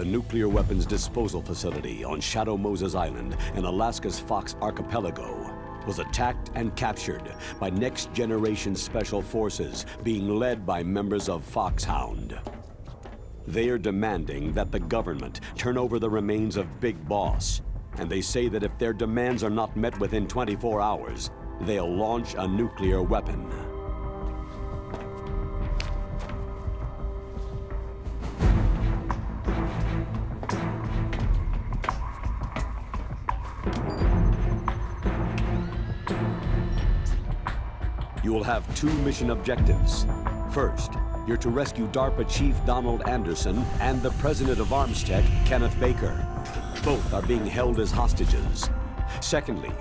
The nuclear weapons disposal facility on Shadow Moses Island in Alaska's Fox Archipelago was attacked and captured by next-generation special forces being led by members of Foxhound. They are demanding that the government turn over the remains of Big Boss, and they say that if their demands are not met within 24 hours, they'll launch a nuclear weapon. You will have two mission objectives. First, you're to rescue DARPA Chief Donald Anderson and the President of Armstech, Kenneth Baker. Both are being held as hostages. Secondly,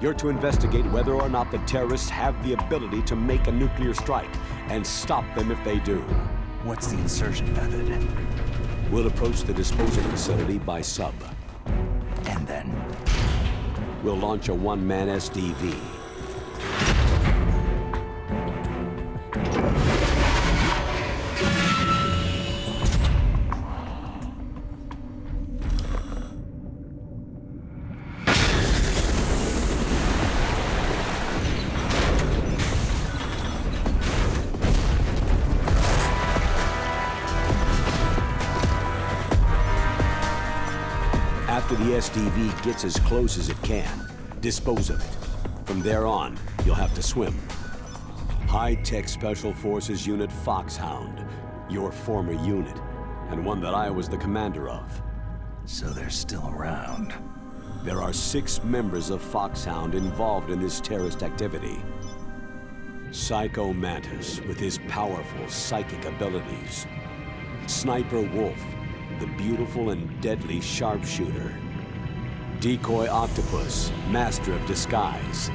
you're to investigate whether or not the terrorists have the ability to make a nuclear strike and stop them if they do. What's the insertion method? We'll approach the disposal facility by sub. And then? We'll launch a one-man SDV. After the SDV gets as close as it can, dispose of it. From there on, you'll have to swim. High-tech Special Forces Unit Foxhound, your former unit, and one that I was the commander of. So they're still around. There are 6 members of Foxhound involved in this terrorist activity. Psycho Mantis, with his powerful psychic abilities. Sniper Wolf, the beautiful and deadly sharpshooter. Decoy Octopus, master of disguise.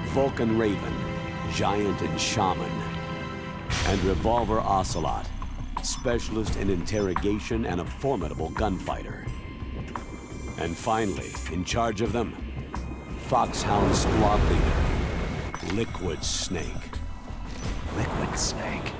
Vulcan Raven, giant and shaman. And Revolver Ocelot, specialist in interrogation and a formidable gunfighter. And finally, in charge of them, Foxhound squad leader, Liquid Snake. Liquid Snake.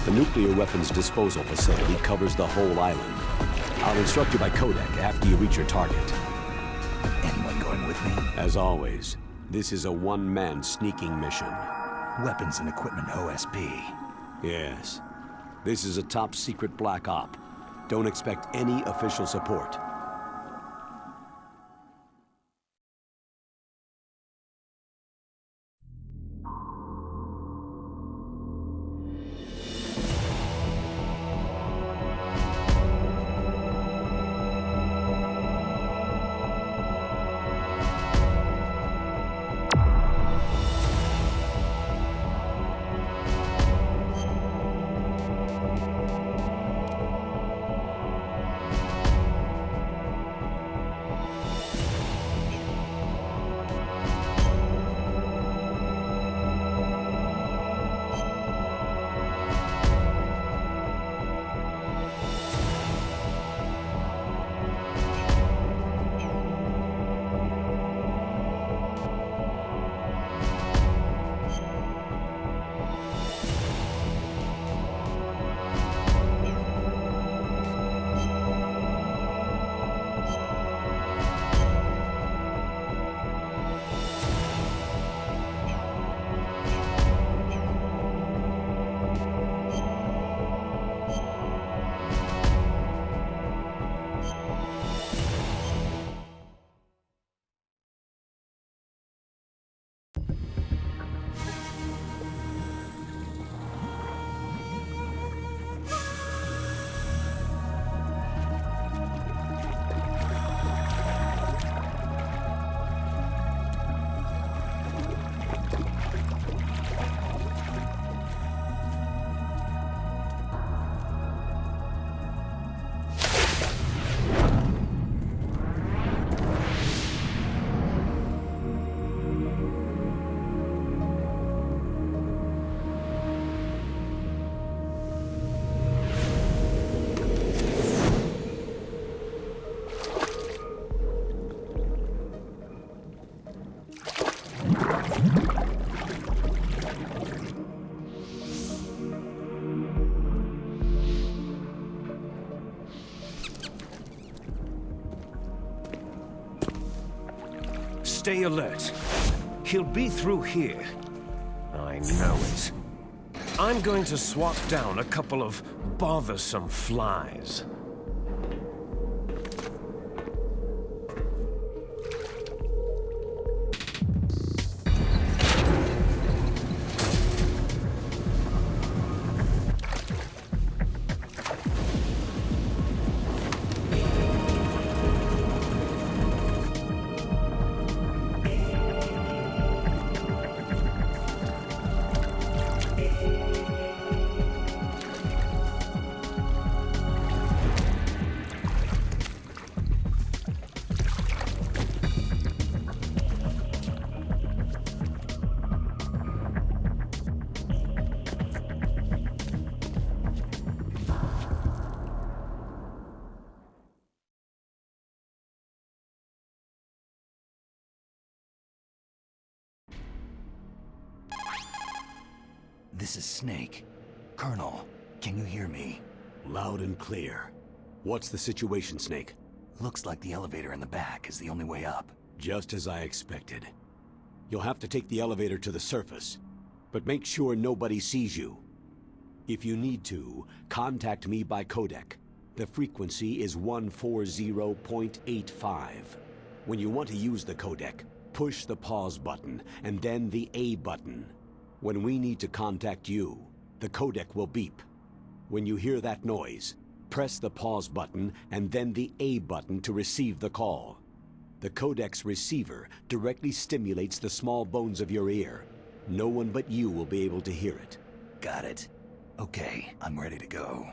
The nuclear weapons disposal facility covers the whole island. I'll instruct you by codec after you reach your target. Anyone going with me? As always, this is a one-man sneaking mission. Weapons and equipment OSP. Yes. This is a top-secret black op. Don't expect any official support. Stay alert. He'll be through here. I know it. I'm going to swat down a couple of bothersome flies. This is Snake. Colonel, can you hear me? Loud and clear. What's the situation, Snake? Looks like the elevator in the back is the only way up. Just as I expected. You'll have to take the elevator to the surface, but make sure nobody sees you. If you need to, contact me by codec. The frequency is 140.85. When you want to use the codec, push the pause button and then the A button. When we need to contact you, the codec will beep. When you hear that noise, press the pause button and then the A button to receive the call. The codec's receiver directly stimulates the small bones of your ear. No one but you will be able to hear it. Got it. Okay, I'm ready to go.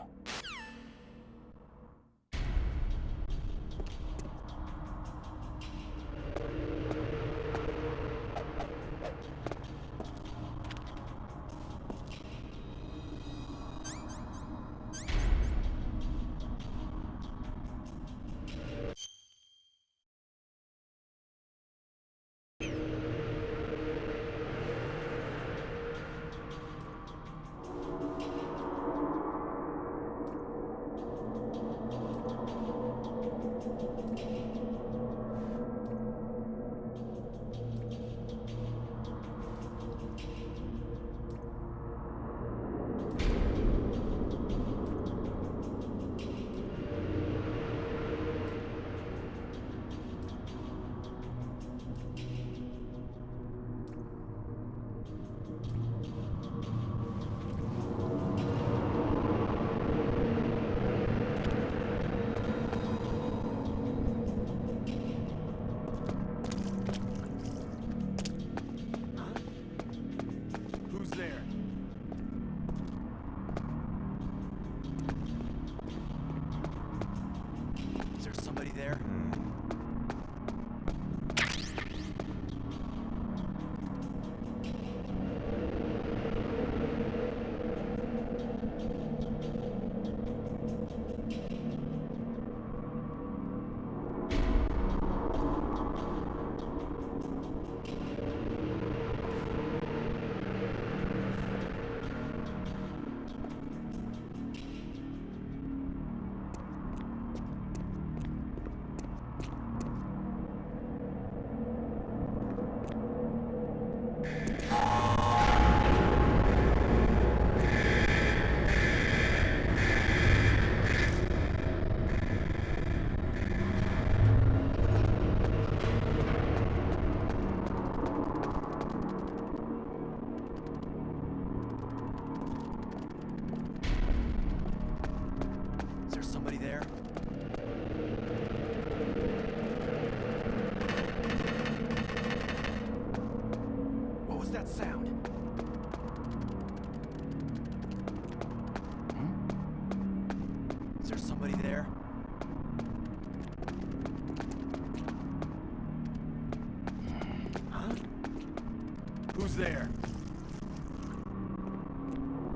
Who's there?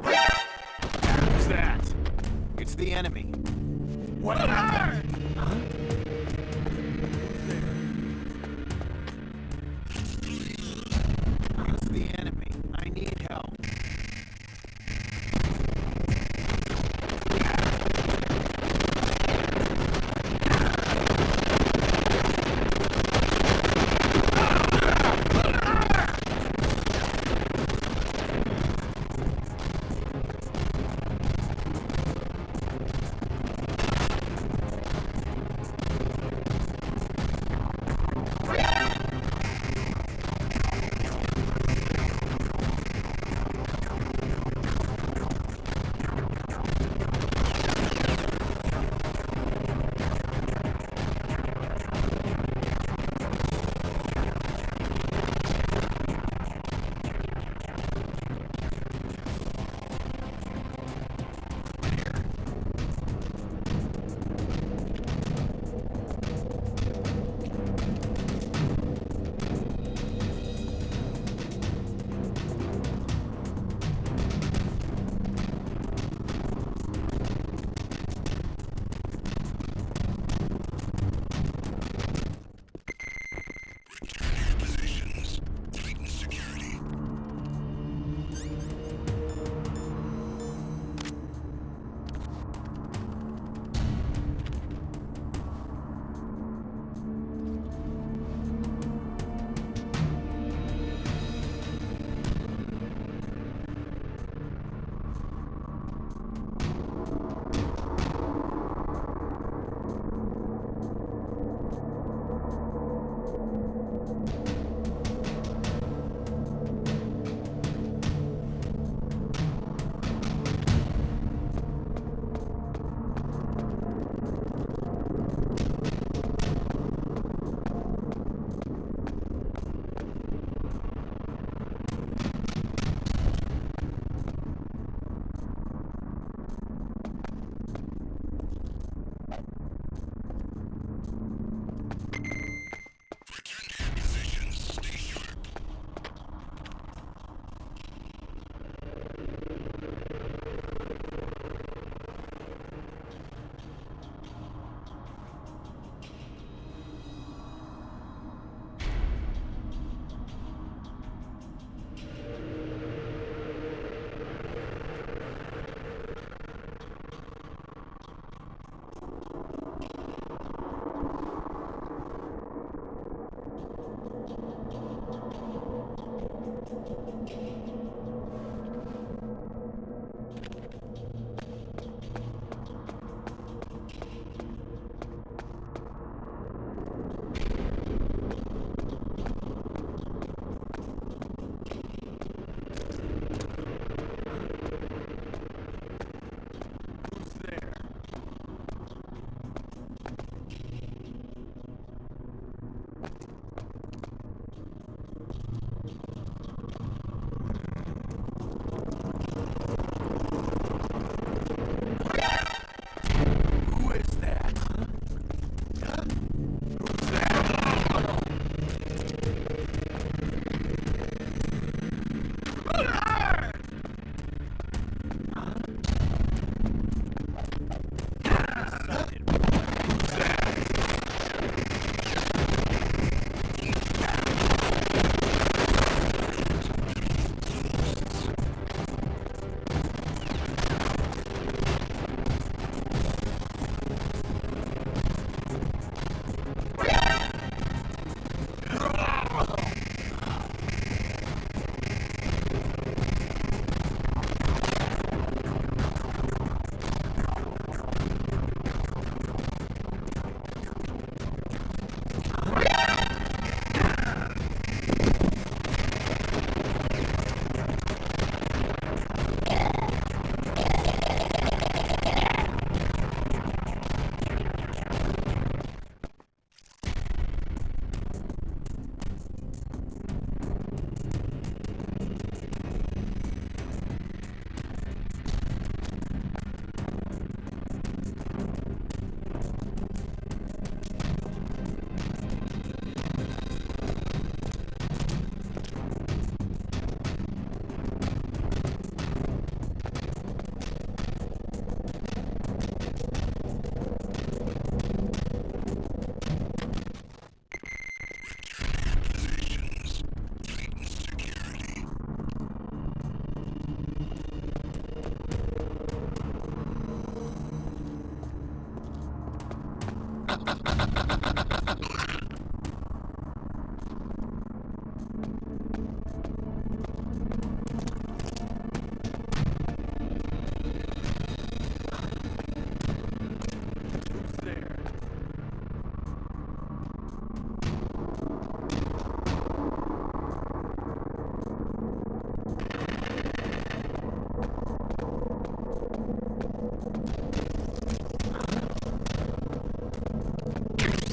Who's that? It's the enemy. What? Huh? It's the enemy. I need help.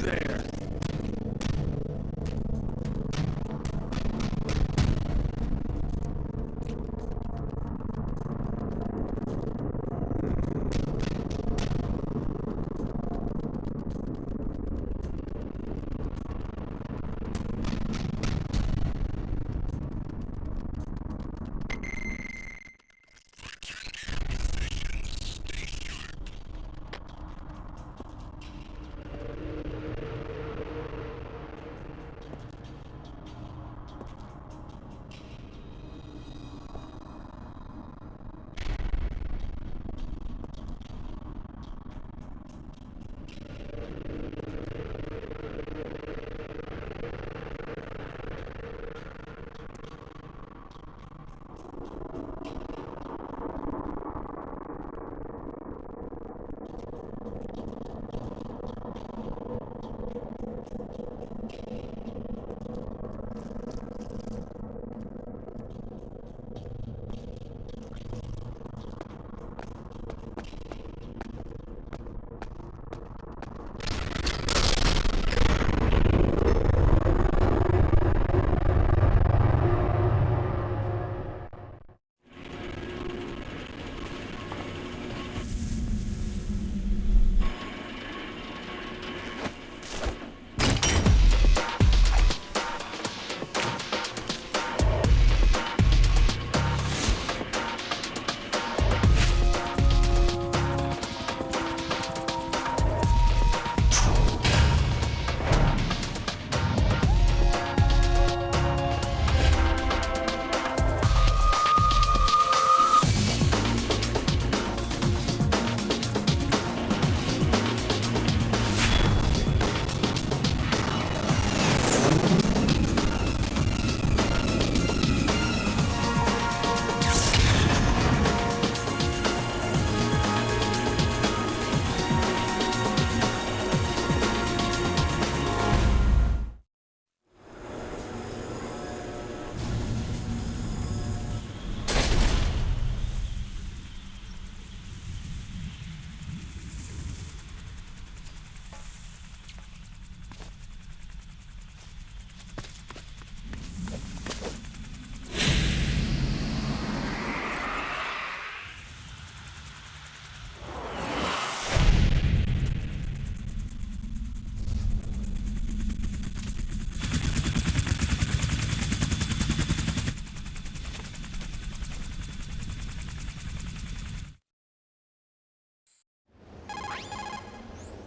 There.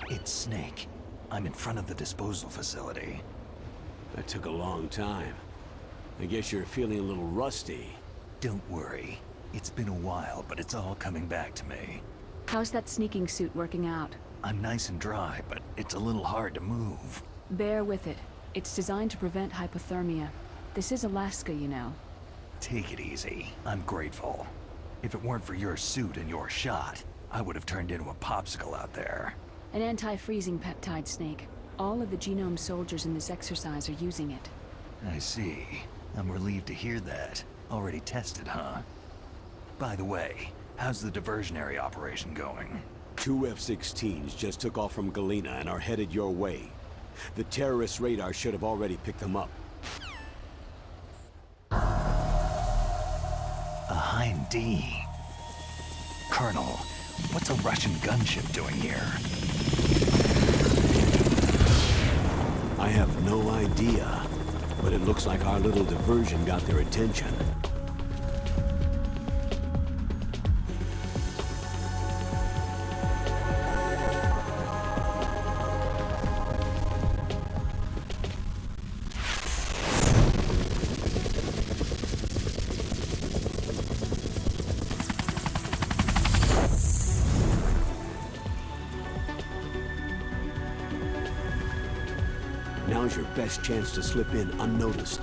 It's Snake. I'm in front of the disposal facility. That took a long time. I guess you're feeling a little rusty. Don't worry. It's been a while, but it's all coming back to me. How's that sneaking suit working out? I'm nice and dry, but it's a little hard to move. Bear with it. It's designed to prevent hypothermia. This is Alaska, you know. Take it easy. I'm grateful. If it weren't for your suit and your shot, I would have turned into a popsicle out there. An anti-freezing peptide, Snake. All of the genome soldiers in this exercise are using it. I see. I'm relieved to hear that. Already tested, huh? By the way, how's the diversionary operation going? 2 F-16s just took off from Galena and are headed your way. The terrorist radar should have already picked them up. A Hind D. Colonel, what's a Russian gunship doing here? I have no idea, but it looks like our little diversion got their attention. Now's your best chance to slip in unnoticed.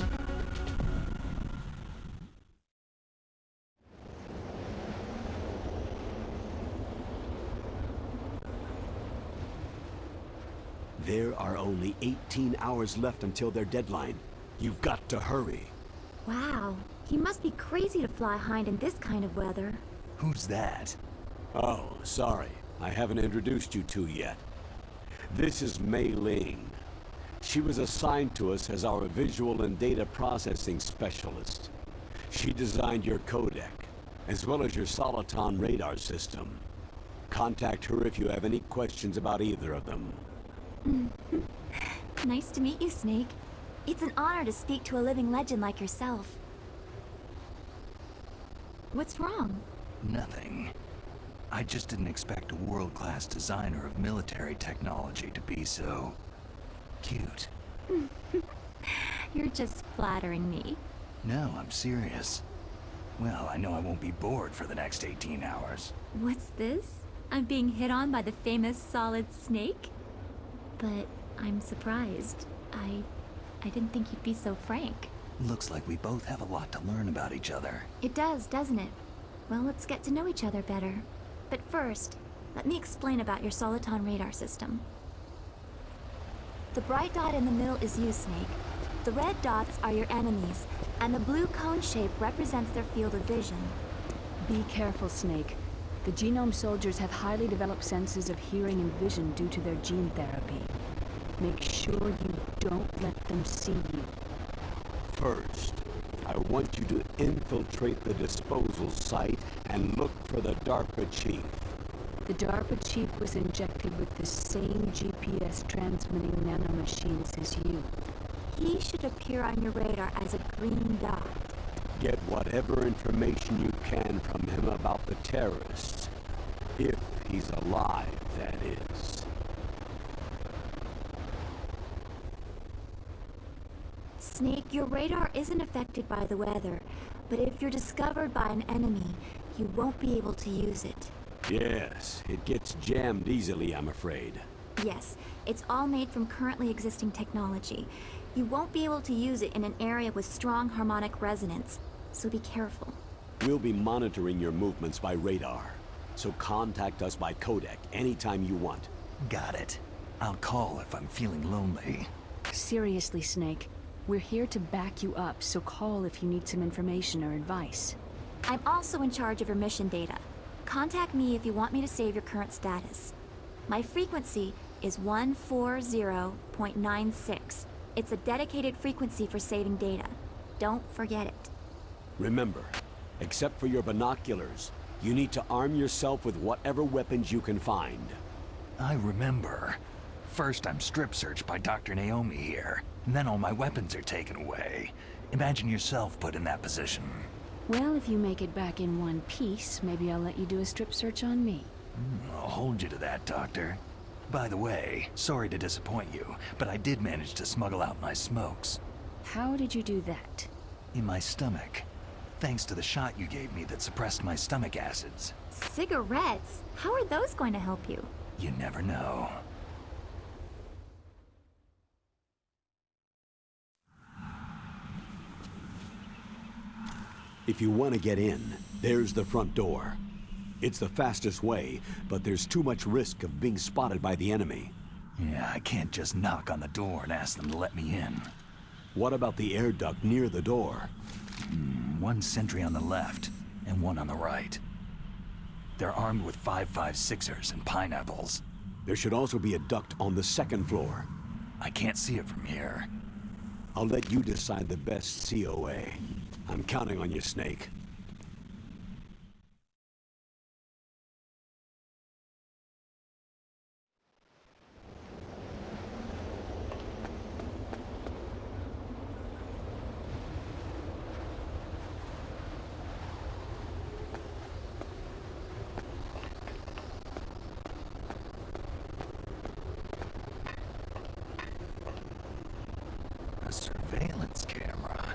There are only 18 hours left until their deadline. You've got to hurry. Wow, you must be crazy to fly Hind in this kind of weather. Who's that? Oh, sorry. I haven't introduced you to yet. This is Mei Ling. She was assigned to us as our visual and data processing specialist. She designed your codec, as well as your Soliton radar system. Contact her if you have any questions about either of them. Nice to meet you, Snake. It's an honor to speak to a living legend like yourself. What's wrong? Nothing. I just didn't expect a world-class designer of military technology to be so... cute. You're just flattering me. No, I'm serious. Well, I know I won't be bored for the next 18 hours. What's this? I'm being hit on by the famous Solid Snake? But I'm surprised. I didn't think you'd be so frank. Looks like we both have a lot to learn about each other. It does, doesn't it? Well, let's get to know each other better. But first, let me explain about your Soliton radar system. The bright dot in the middle is you, Snake. The red dots are your enemies, and the blue cone shape represents their field of vision. Be careful, Snake. The genome soldiers have highly developed senses of hearing and vision due to their gene therapy. Make sure you don't let them see you. First, I want you to infiltrate the disposal site and look for the DARPA chief. The DARPA chief was injected with the same GPS transmitting nanomachines as you. He should appear on your radar as a green dot. Get whatever information you can from him about the terrorists. If he's alive, that is. Snake, your radar isn't affected by the weather, but if you're discovered by an enemy, you won't be able to use it. Yes, it gets jammed easily, I'm afraid. Yes, it's all made from currently existing technology. You won't be able to use it in an area with strong harmonic resonance, so be careful. We'll be monitoring your movements by radar, so contact us by codec anytime you want. Got it. I'll call if I'm feeling lonely. Seriously, Snake. We're here to back you up, so call if you need some information or advice. I'm also in charge of your mission data. Contact me if you want me to save your current status. My frequency is 140.96. It's a dedicated frequency for saving data. Don't forget it. Remember, except for your binoculars, you need to arm yourself with whatever weapons you can find. I remember. First, I'm strip searched by Dr. Naomi here, and then all my weapons are taken away. Imagine yourself put in that position. Well, if you make it back in one piece, maybe I'll let you do a strip search on me. I'll hold you to that, Doctor. By the way, sorry to disappoint you, but I did manage to smuggle out my smokes. How did you do that? In my stomach. Thanks to the shot you gave me that suppressed my stomach acids. Cigarettes? How are those going to help you? You never know. If you want to get in, there's the front door. It's the fastest way, but there's too much risk of being spotted by the enemy. Yeah, I can't just knock on the door and ask them to let me in. What about the air duct near the door? One sentry on the left, and one on the right. They're armed with 5.56ers and pineapples. There should also be a duct on the second floor. I can't see it from here. I'll let you decide the best COA. I'm counting on you, Snake. A surveillance camera.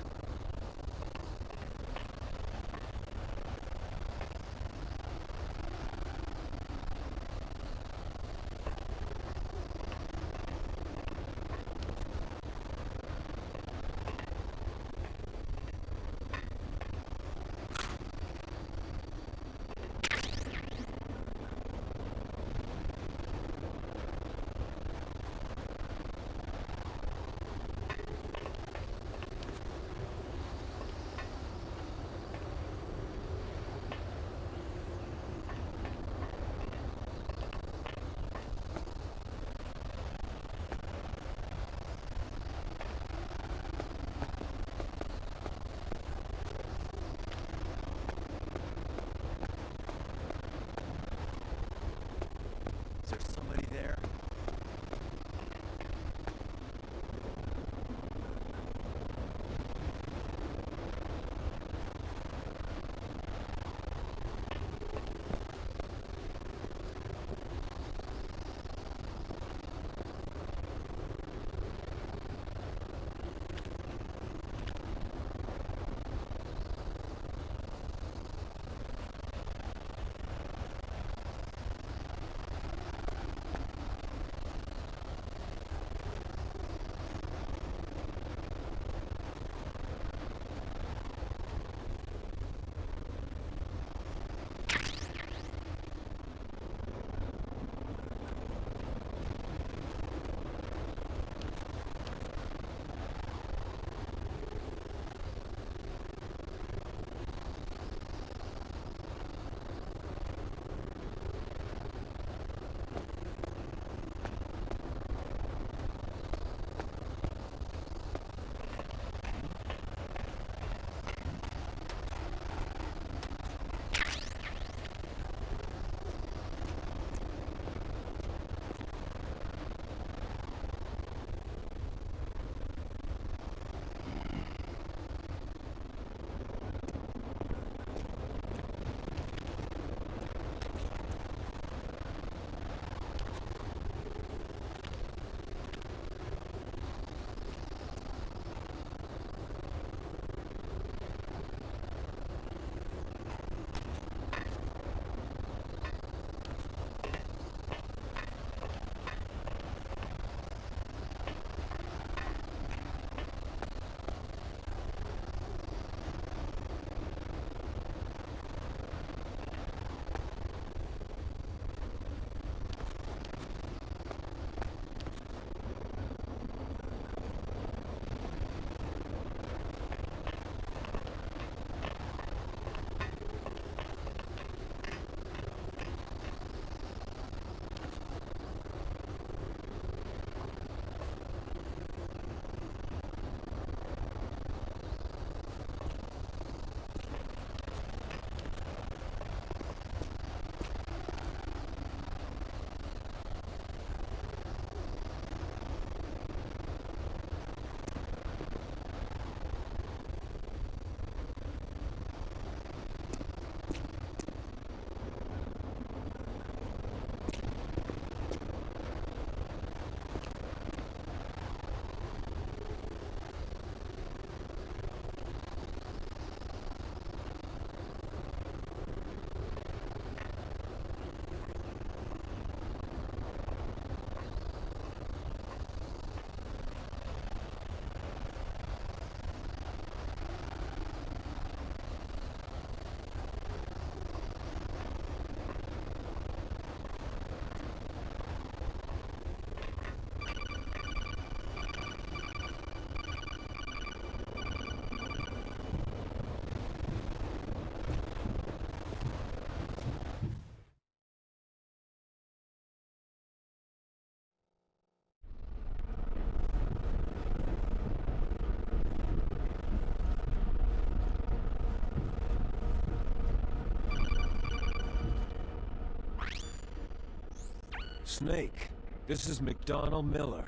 Snake, this is McDonnell Miller.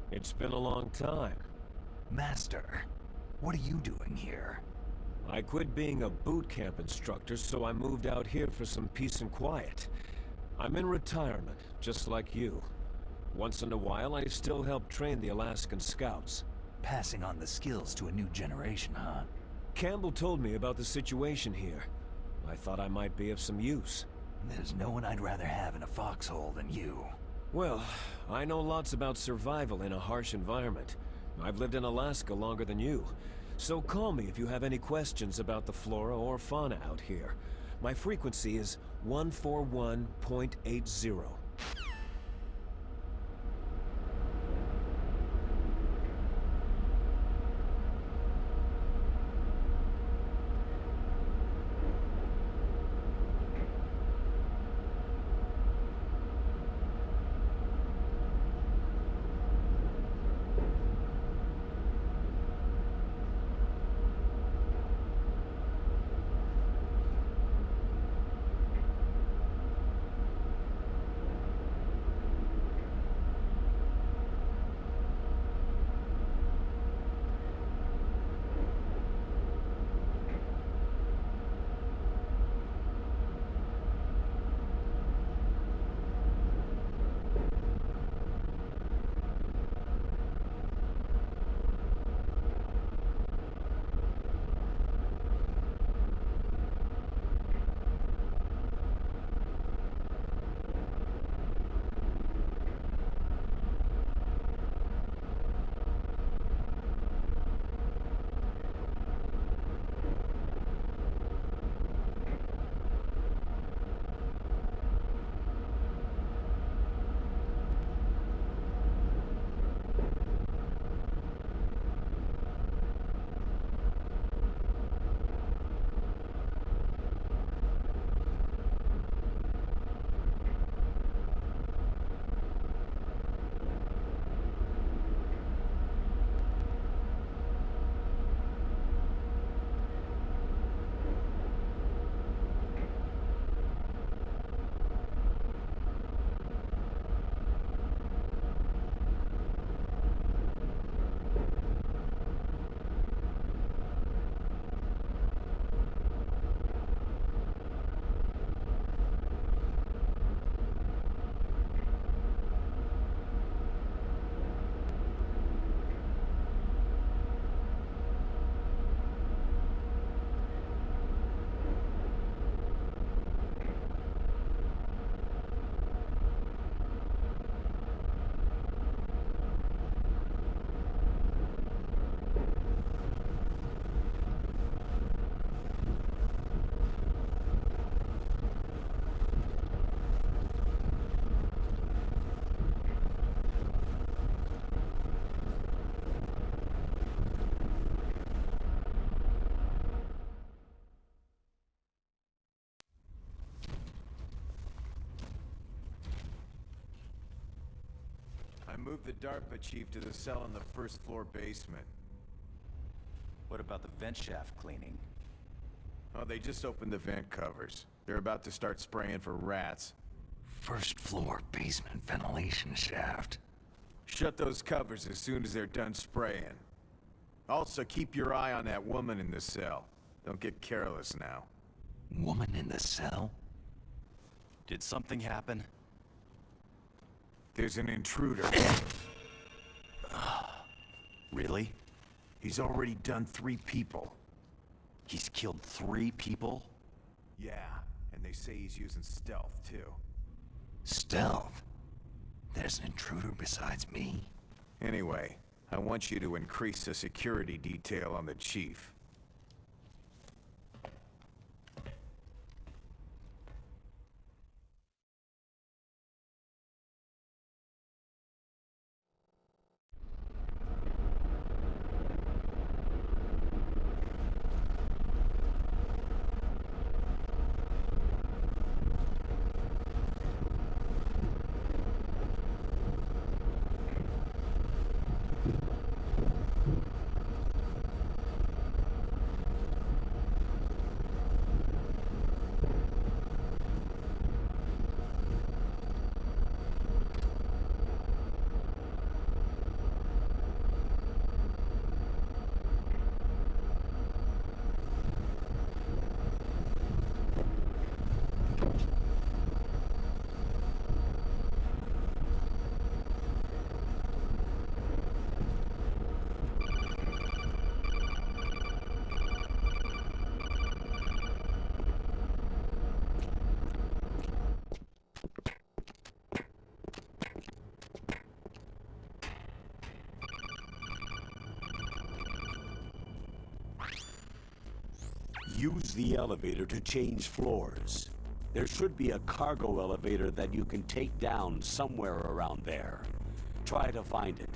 It's been a long time. Master, what are you doing here? I quit being a boot camp instructor, so I moved out here for some peace and quiet. I'm in retirement, just like you. Once in a while, I still help train the Alaskan Scouts. Passing on the skills to a new generation, huh? Campbell told me about the situation here. I thought I might be of some use. There's no one I'd rather have in a foxhole than you. Well, I know lots about survival in a harsh environment. I've lived in Alaska longer than you. So call me if you have any questions about the flora or fauna out here. My frequency is 141.80. I moved the DARPA chief to the cell in the first floor basement. What about the vent shaft cleaning? Oh, they just opened the vent covers. They're about to start spraying for rats. First floor basement ventilation shaft. Shut those covers as soon as they're done spraying. Also, keep your eye on that woman in the cell. Don't get careless now. Woman in the cell? Did something happen? There's an intruder. Really? He's already done 3 people. He's killed 3 people? Yeah, and they say he's using stealth, too. Stealth? There's an intruder besides me? Anyway, I want you to increase the security detail on the chief. Use the elevator to change floors. There should be a cargo elevator that you can take down somewhere around there. Try to find it.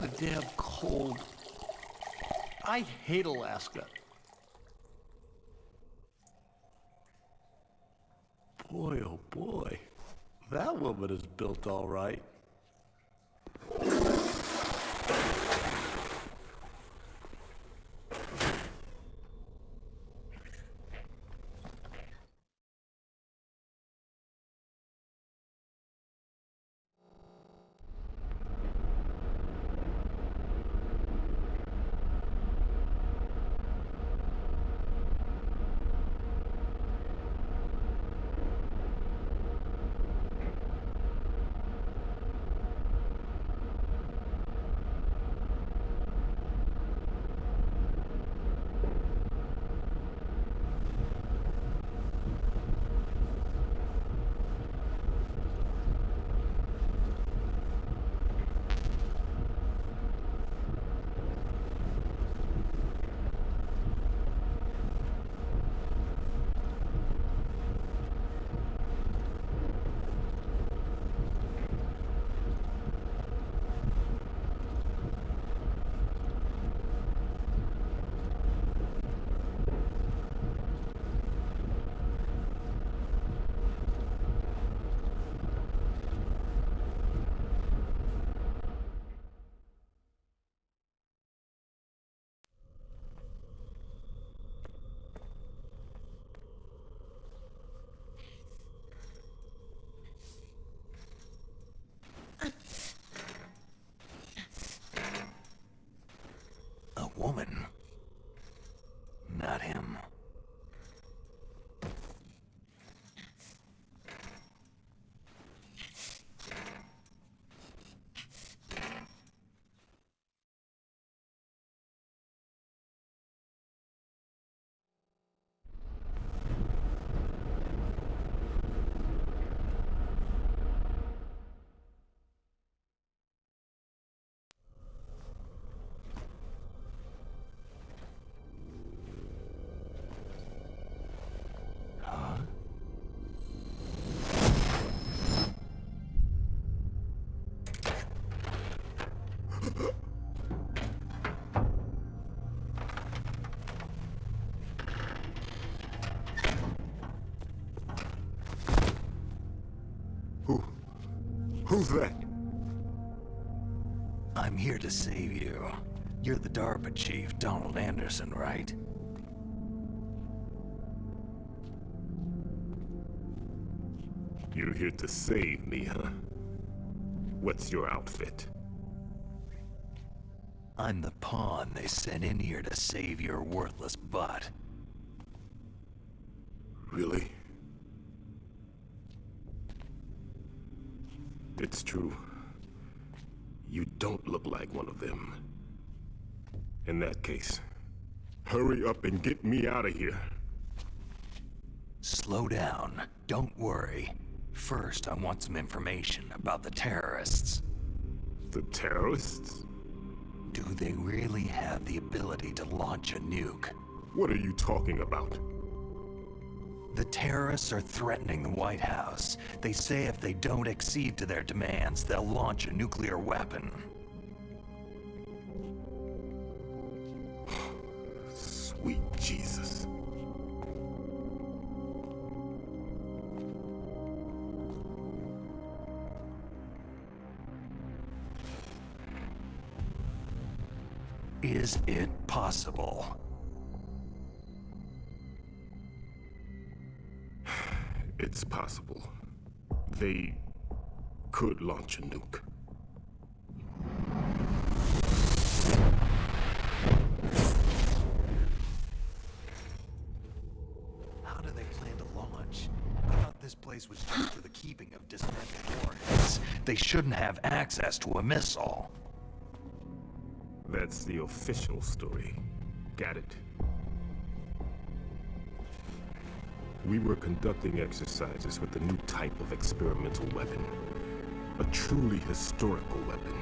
kinda damn cold. I hate Alaska. Boy, oh boy. That woman is built all right. A woman. Not him. Who's that? I'm here to save you. You're the DARPA chief, Donald Anderson, right? You're here to save me, huh? What's your outfit? I'm the pawn they sent in here to save your worthless butt. Really? It's true. You don't look like one of them. In that case, hurry up and get me out of here. Slow down. Don't worry. First, I want some information about the terrorists. The terrorists? Do they really have the ability to launch a nuke? What are you talking about? The terrorists are threatening the White House. They say if they don't accede to their demands, they'll launch a nuclear weapon. Sweet Jesus. Is it possible? It's possible. They could launch a nuke. How do they plan to launch? I thought this place was used for the keeping of dismantled warheads. They shouldn't have access to a missile. That's the official story. Got it? We were conducting exercises with a new type of experimental weapon. A truly historical weapon.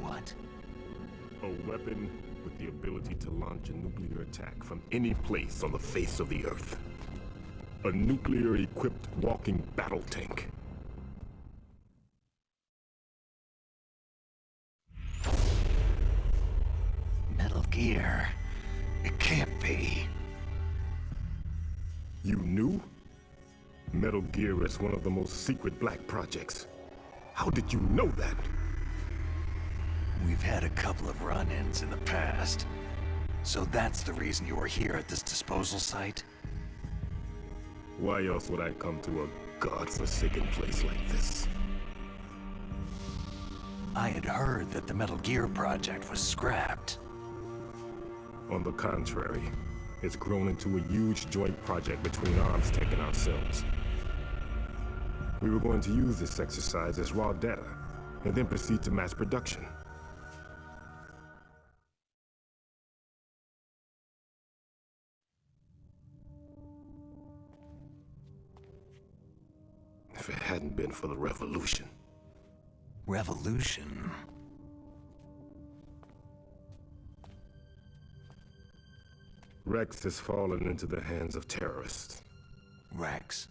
What? A weapon with the ability to launch a nuclear attack from any place on the face of the Earth. A nuclear-equipped walking battle tank. Gear. It can't be. You knew? Metal Gear is one of the most secret black projects. How did you know that? We've had a couple of run-ins in the past. So that's the reason you were here at this disposal site? Why else would I come to a godforsaken place like this? I had heard that the Metal Gear project was scrapped. On the contrary, it's grown into a huge joint project between ArmsTech and ourselves. We were going to use this exercise as raw data, and then proceed to mass production. If it hadn't been for the revolution. Revolution? Rex has fallen into the hands of terrorists. Rex?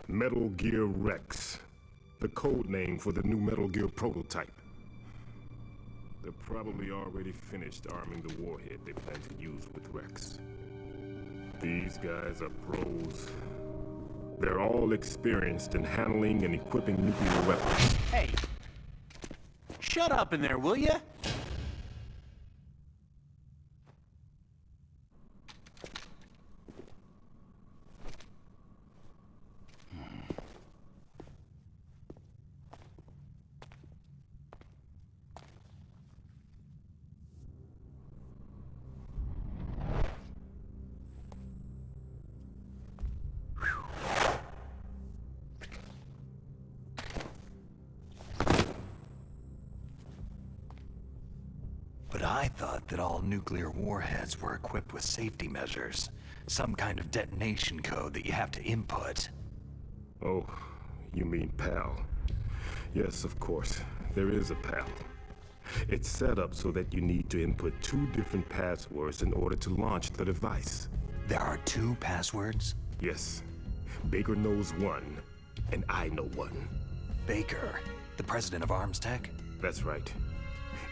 Metal Gear Rex, the code name for the new Metal Gear prototype. They're probably already finished arming the warhead they plan to use with Rex. These guys are pros. They're all experienced in handling and equipping nuclear weapons. Hey! Shut up in there, will ya? But I thought that all nuclear warheads were equipped with safety measures. Some kind of detonation code that you have to input. Oh, you mean PAL. Yes, of course. There is a PAL. It's set up so that you need to input 2 different passwords in order to launch the device. There are 2 passwords? Yes. Baker knows one, and I know one. Baker, the president of ArmsTech? That's right.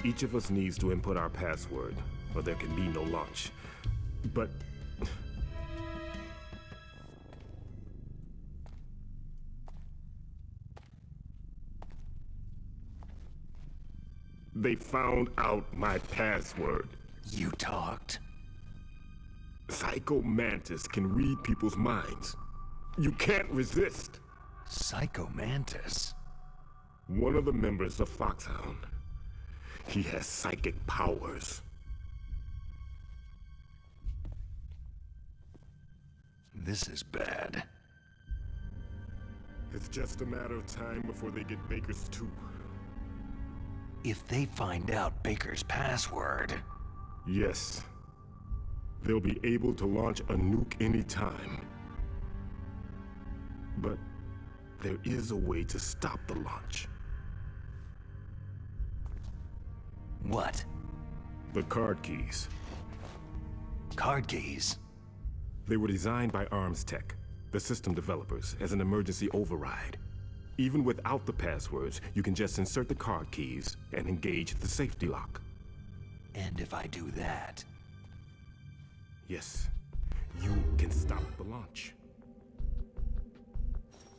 Each of us needs to input our password, or there can be no launch. But... they found out my password. You talked? Psycho Mantis can read people's minds. You can't resist. Psycho Mantis? One of the members of Foxhound. He has psychic powers. This is bad. It's just a matter of time before they get Baker's too. If they find out Baker's password... Yes. They'll be able to launch a nuke anytime. But there is a way to stop the launch. What? The card keys. Card keys? They were designed by ArmsTech, the system developers, as an emergency override. Even without the passwords, you can just insert the card keys and engage the safety lock. And if I do that... Yes, you can stop the launch.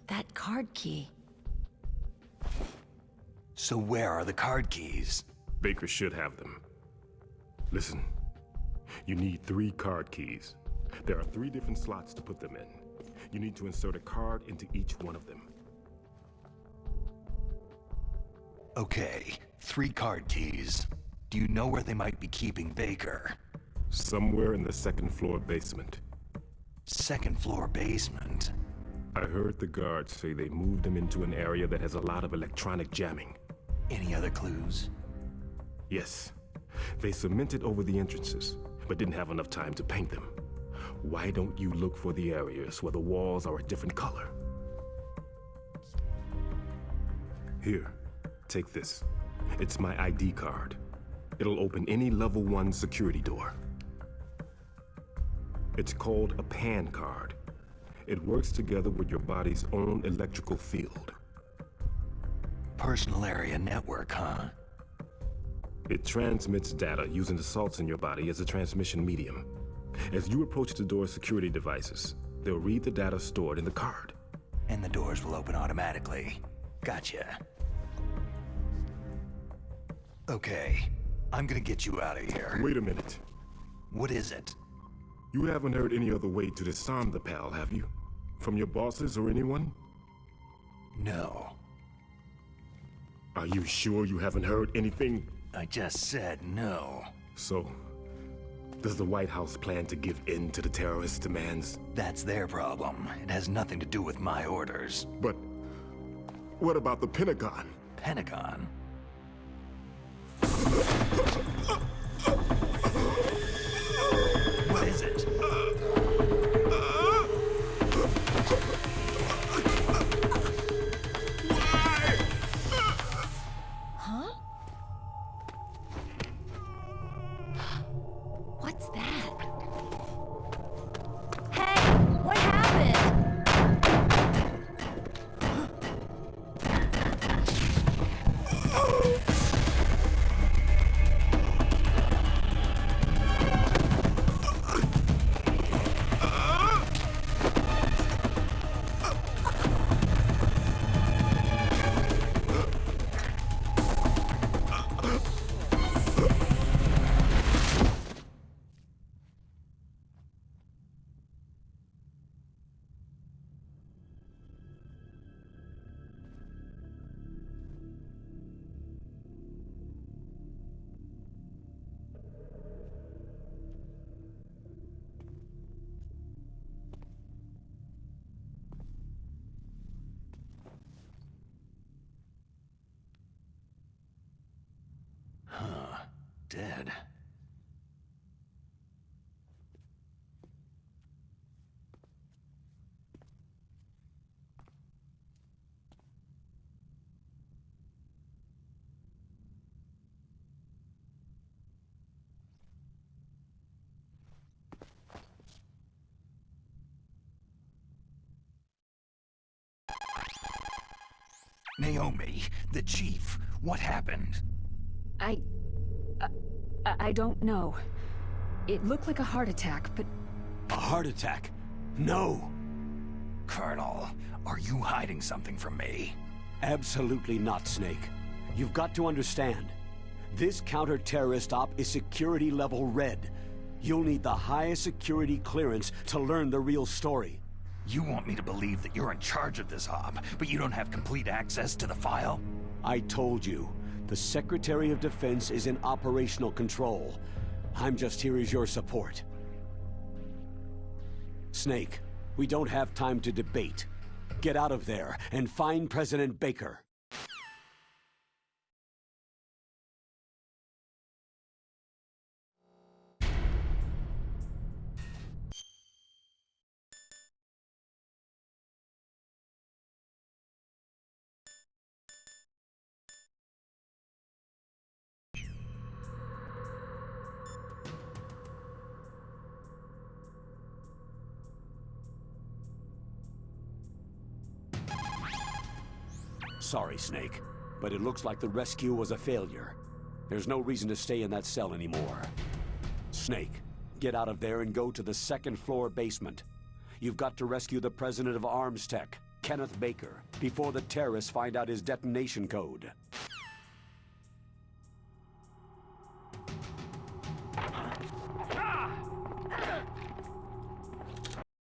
That card key. So where are the card keys? Baker should have them. Listen, you need 3 card keys. There are 3 different slots to put them in. You need to insert a card into each one of them. Okay, 3 card keys. Do you know where they might be keeping Baker? Somewhere in the 2nd floor basement. 2nd floor basement? I heard the guards say they moved him into an area that has a lot of electronic jamming. Any other clues? Yes. They cemented over the entrances, but didn't have enough time to paint them. Why don't you look for the areas where the walls are a different color? Here, take this. It's my ID card. It'll open any level 1 security door. It's called a PAN card. It works together with your body's own electrical field. Personal area network, huh? It transmits data using the salts in your body as a transmission medium. As you approach the door's security devices, they'll read the data stored in the card. And the doors will open automatically. Gotcha. Okay, I'm gonna get you out of here. Wait a minute. What is it? You haven't heard any other way to disarm the PAL, have you? From your bosses or anyone? No. Are you sure you haven't heard anything? I just said no. So, does the White House plan to give in to the terrorists' demands? That's their problem. It has nothing to do with my orders. But what about the Pentagon? Pentagon? What is it? Huh? What's that? Hey, what happened? Dead. Naomi, the chief, what happened? I don't know. It looked like a heart attack, but... A heart attack? No! Colonel, are you hiding something from me? Absolutely not, Snake. You've got to understand. This counter-terrorist op is security level red. You'll need the highest security clearance to learn the real story. You want me to believe that you're in charge of this op, but you don't have complete access to the file? I told you. The Secretary of Defense is in operational control. I'm just here as your support. Snake, we don't have time to debate. Get out of there and find President Baker. Sorry, Snake, but it looks like the rescue was a failure. There's no reason to stay in that cell anymore. Snake, get out of there and go to the second-floor basement. You've got to rescue the president of Arms Tech, Kenneth Baker, before the terrorists find out his detonation code.